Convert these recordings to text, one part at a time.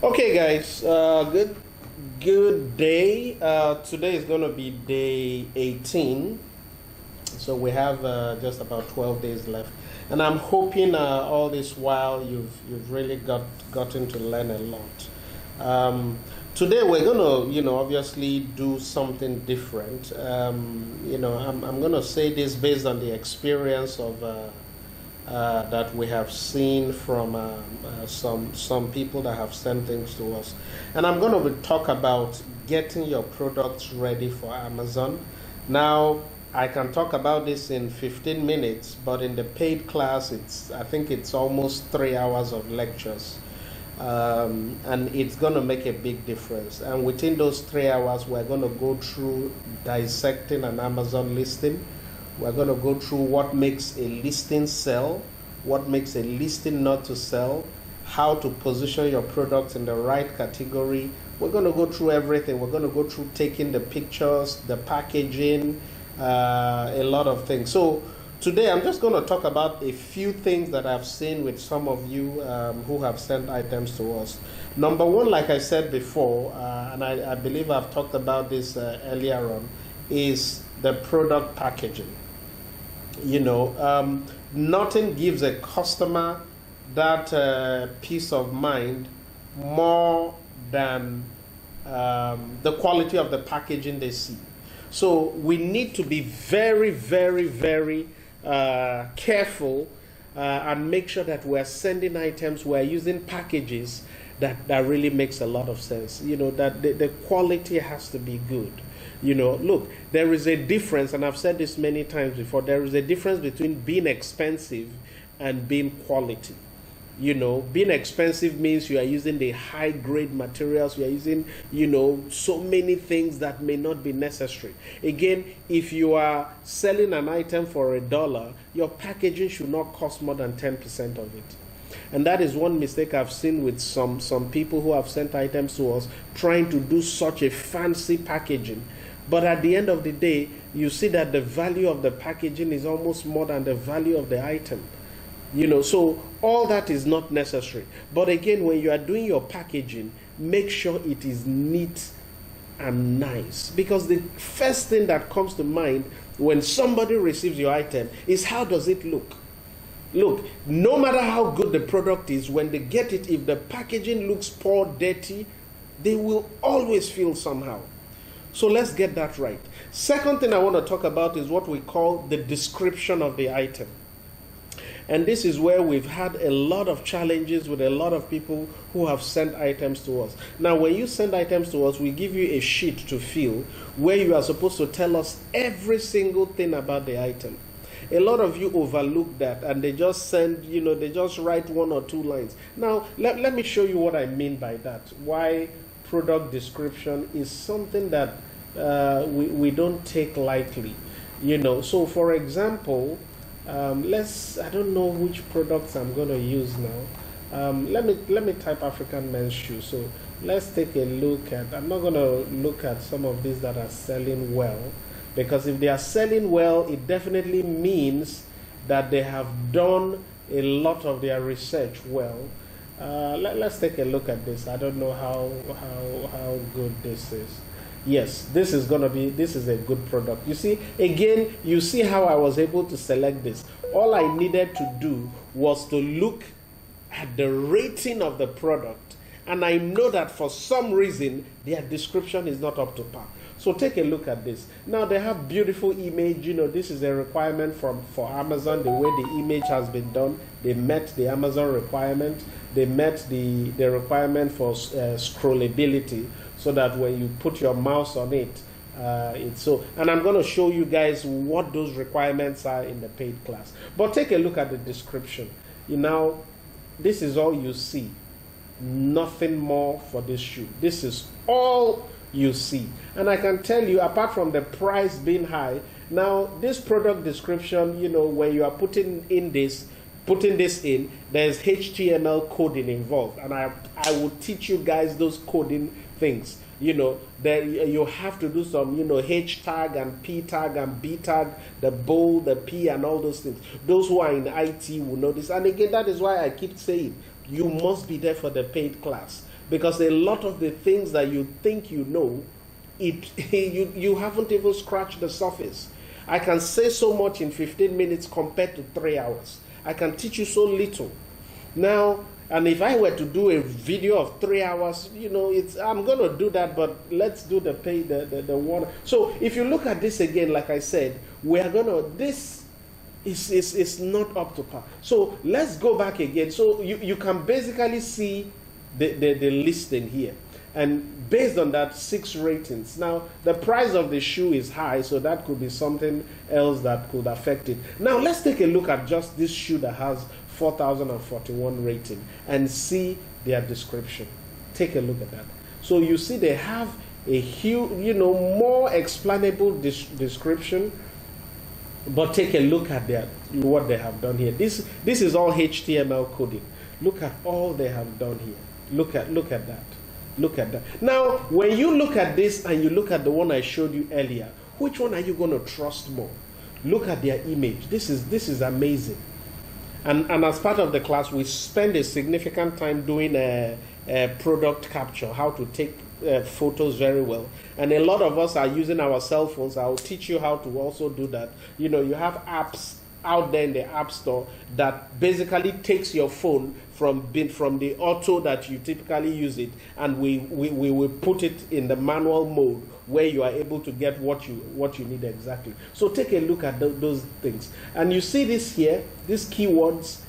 Okay, guys. Good day. Today is going to be day 18, so we have just about 12 days left, and I'm hoping all this while you've really gotten to learn a lot. Today we're going to obviously do something different. I'm going to say this based on the experience of. That we have seen from some people that have sent things to us, and I'm going to talk about getting your products ready for Amazon. Now, I can talk about this in 15 minutes, but in the paid class, I think it's almost 3 hours of lectures, and it's going to make a big difference. And within those 3 hours, we're going to go through dissecting an Amazon listing. We're going to go through what makes a listing sell, what makes a listing not to sell, how to position your product in the right category. We're going to go through everything. We're going to go through taking the pictures, the packaging, a lot of things. So today I'm just going to talk about a few things that I've seen with some of you who have sent items to us. Number one, like I said before, and I believe I've talked about this earlier on, is the product packaging. Nothing gives a customer that peace of mind more than the quality of the packaging they see. So we need to be very, very, very careful and make sure that we're sending items, we're using packages that really makes a lot of sense. That the quality has to be good. Look, there is a difference, and I've said this many times before, there is a difference between being expensive and being quality. Being expensive means you are using the high grade materials, you are using, so many things that may not be necessary. Again, if you are selling an item for $1, your packaging should not cost more than 10% of it. And that is one mistake I've seen with some people who have sent items to us, trying to do such a fancy packaging. But at the end of the day, you see that the value of the packaging is almost more than the value of the item. So all that is not necessary. But again, when you are doing your packaging, make sure it is neat and nice. Because the first thing that comes to mind when somebody receives your item is, how does it look? Look, no matter how good the product is, when they get it, if the packaging looks poor, dirty, they will always feel somehow. So let's get that right. Second thing I want to talk about is what we call the description of the item. And this is where we've had a lot of challenges with a lot of people who have sent items to us. Now, when you send items to us, we give you a sheet to fill where you are supposed to tell us every single thing about the item. A lot of you overlook that, and they just send, they just write 1 or 2 lines. Now, let me show you what I mean by that. Why product description is something that we don't take lightly. So for example, I don't know which products I'm going to use now. Let me type African men's shoes. So let's take a look at, I'm not going to look at some of these that are selling well, because if they are selling well, it definitely means that they have done a lot of their research well. Let's take a look at this. I don't know how good this is. Yes, this is a good product. You see, again, you see how I was able to select this. All I needed to do was to look at the rating of the product, and I know that for some reason their description is not up to par. So take a look at this. Now they have beautiful image. This is a requirement for Amazon, the way the image has been done. They met the Amazon requirement. They met the requirement for scrollability, so that when you put your mouse on it, it's so. And I'm going to show you guys what those requirements are in the paid class. But take a look at the description. This is all you see. Nothing more for this shoe. This is all you see. And I can tell you, apart from the price being high, now this product description, when you are putting this in, there's HTML coding involved, and I will teach you guys those coding things. You have to do some, H tag and P tag and B tag, the bold, the P, and all those things. Those who are in IT will know this. And again, that is why I keep saying you must be there for the paid class. because a lot of the things that you think you know, you haven't even scratched the surface. I can say so much in 15 minutes compared to 3 hours. I can teach you so little. Now, and if I were to do a video of 3 hours, I'm going to do that, but let's do the one. So if you look at this again, like I said, this is not up to par. So let's go back again. So you can basically see the listing here. And based on that, 6 ratings. Now, the price of the shoe is high, so that could be something else that could affect it. Now, let's take a look at just this shoe that has 4,041 rating and see their description. Take a look at that. So you see they have a huge, more explainable description, but take a look at what they have done here. This is all HTML coding. Look at all they have done here. Look at that. Look at that. Now, when you look at this and you look at the one I showed you earlier, which one are you going to trust more? Look at their image. This is amazing. And as part of the class, we spend a significant time doing a product capture, how to take photos very well. And a lot of us are using our cell phones. I'll teach you how to also do that. You have apps out there in the App Store that basically takes your phone from the auto that you typically use it, and we will put it in the manual mode where you are able to get what you need exactly. So take a look at those things, and you see this here, these keywords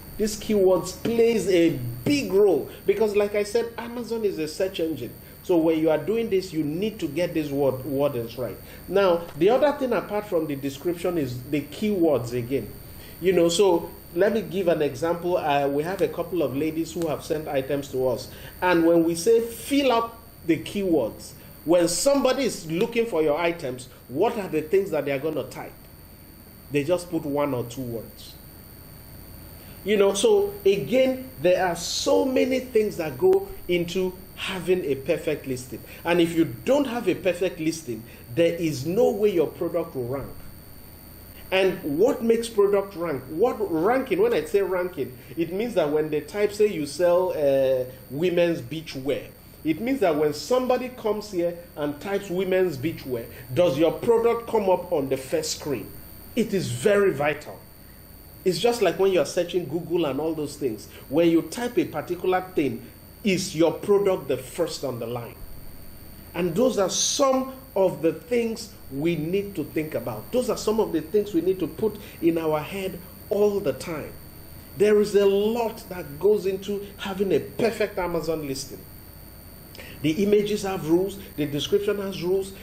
plays a big role, because like I said, Amazon is a search engine. So when you are doing this, you need to get this wordings right. Now, the other thing apart from the description is the keywords again. So let me give an example. We have a couple of ladies who have sent items to us. And when we say fill up the keywords, when somebody is looking for your items, what are the things that they are going to type? They just put 1 or 2 words. So again, there are so many things that go into having a perfect listing. And if you don't have a perfect listing, there is no way your product will rank. And what makes product rank? What ranking? When I say ranking, it means that when they type, say you sell women's beach wear, it means that when somebody comes here and types women's beach wear, does your product come up on the first screen? It is very vital. It's just like when you're searching Google and all those things. When you type a particular thing, is your product the first on the line? And those are some of the things we need to think about. Those are some of the things we need to put in our head all the time. There is a lot that goes into having a perfect Amazon listing. The images have rules. The description has rules.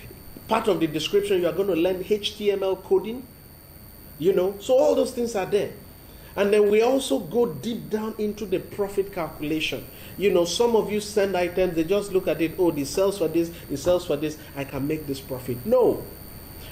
Part of the description, you are going to learn HTML coding. So all those things are there. And then we also go deep down into the profit calculation. Some of you send items, they just look at it, oh, this sells for this, it sells for this, I can make this profit. No.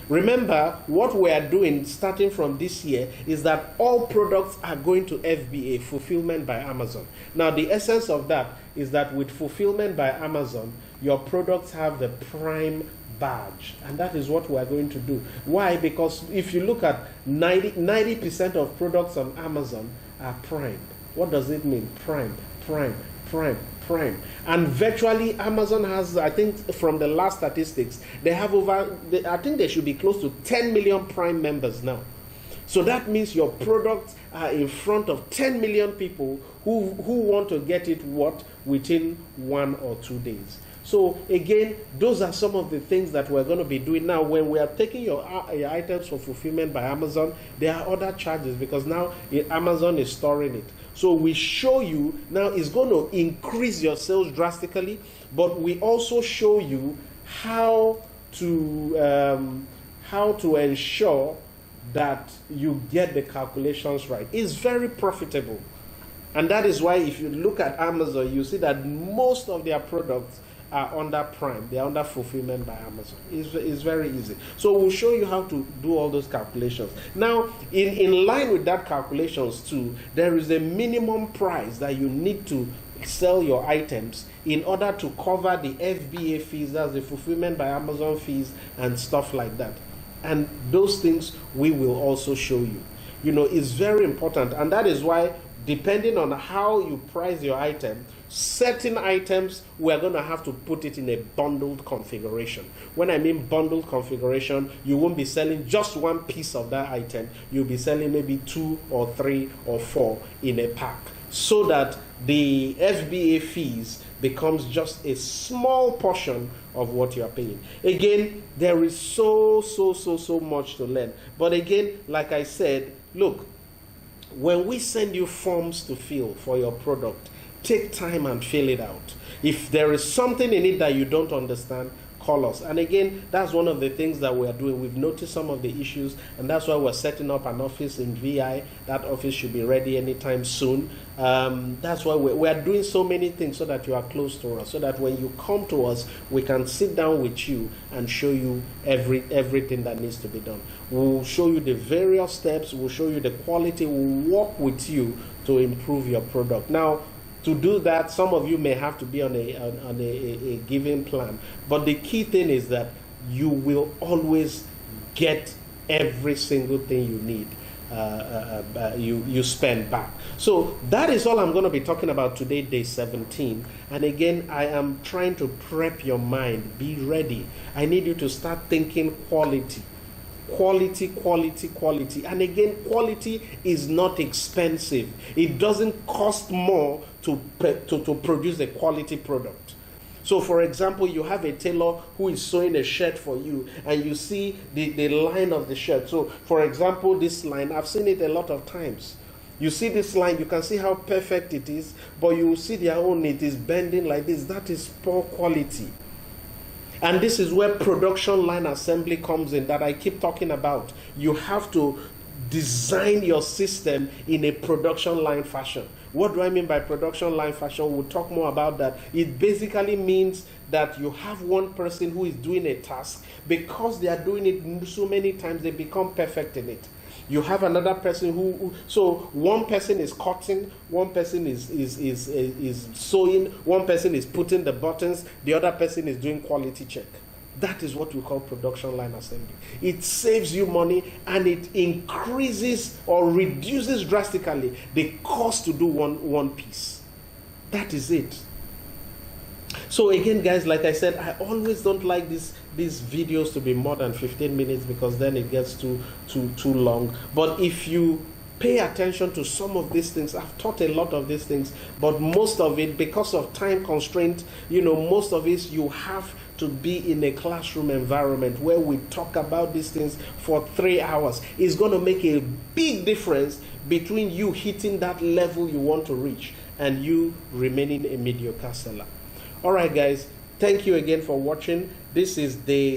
Remember, what we are doing starting from this year is that all products are going to FBA, Fulfillment by Amazon. Now, the essence of that is that with Fulfillment by Amazon, your products have the Prime badge, and that is what we are going to do. Why? Because if you look at 90% of products on Amazon are Prime. What does it mean? Prime. And virtually Amazon has, I think from the last statistics, they have I think they should be close to 10 million Prime members now. So that means your products are in front of 10 million people who want to get it within 1 or 2 days. So again, those are some of the things that we're going to be doing now. When we are taking your items for Fulfillment by Amazon, there are other charges because now Amazon is storing it. So we show you now it's going to increase your sales drastically, but we also show you how to ensure that you get the calculations right. It's very profitable. And that is why if you look at Amazon, you see that most of their products are under Prime. They are under Fulfillment by Amazon. It's very easy. So we'll show you how to do all those calculations. Now, in line with that calculations too, there is a minimum price that you need to sell your items in order to cover the FBA fees, that's the Fulfillment by Amazon fees and stuff like that. And those things we will also show you. It's very important, and that is why depending on how you price your item, certain items we're going to have to put it in a bundled configuration. When I mean bundled configuration, you won't be selling just one piece of that item. You'll be selling maybe 2 or 3 or 4 in a pack, so that the FBA fees becomes just a small portion of what you are paying. Again, there is so much to learn. But again, like I said, look, when we send you forms to fill for your product, take time and fill it out. If there is something in it that you don't understand, call us. And again, that's one of the things that we are doing. We've noticed some of the issues, and that's why we're setting up an office in VI. That office should be ready anytime soon. That's why we are doing so many things, so that you are close to us, so that when you come to us, we can sit down with you and show you everything that needs to be done. We'll show you the various steps. We'll show you the quality. We'll work with you to improve your product. Now, to do that, some of you may have to be on a given plan. But the key thing is that you will always get every single thing you need. You spend back. So that is all I'm going to be talking about today, day 17. And again, I am trying to prep your mind. Be ready. I need you to start thinking quality. Quality. And again, quality is not expensive. It doesn't cost more to produce a quality product. So for example, you have a tailor who is sewing a shirt for you, and you see the line of the shirt. So for example, this line, I've seen it a lot of times. You see this line, you can see how perfect it is, but you see their own, it is bending like this. That is poor quality. And this is where production line assembly comes in, that I keep talking about. You have to design your system in a production line fashion. What do I mean by production line fashion? We'll talk more about that. It basically means that you have one person who is doing a task. Because they are doing it so many times, they become perfect in it. You have another person so one person is cutting, one person is sewing, one person is putting the buttons, the other person is doing quality check. That is what we call production line assembly. It saves you money, and it increases or reduces drastically the cost to do one piece. That is it. So again, guys, like I said, I always don't like these videos to be more than 15 minutes, because then it gets too long. But if you pay attention to some of these things, I've taught a lot of these things, but most of it, because of time constraint, most of it you have to be in a classroom environment where we talk about these things for 3 hours. It's going to make a big difference between you hitting that level you want to reach and you remaining a mediocre seller. All right, guys, thank you again for watching. This is day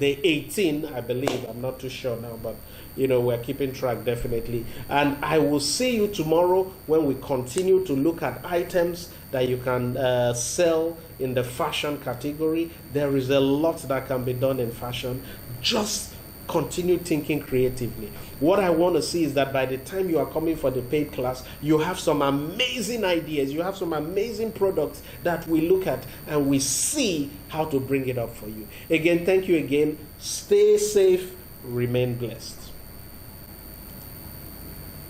18, I believe. I'm not too sure now, but we're keeping track definitely. And I will see you tomorrow when we continue to look at items that you can sell in the fashion category. There is a lot that can be done in fashion. Just continue thinking creatively. What I want to see is that by the time you are coming for the paid class, you have some amazing ideas, you have some amazing products that we look at and we see how to bring it up for you. Again, thank you again. Stay safe, remain blessed.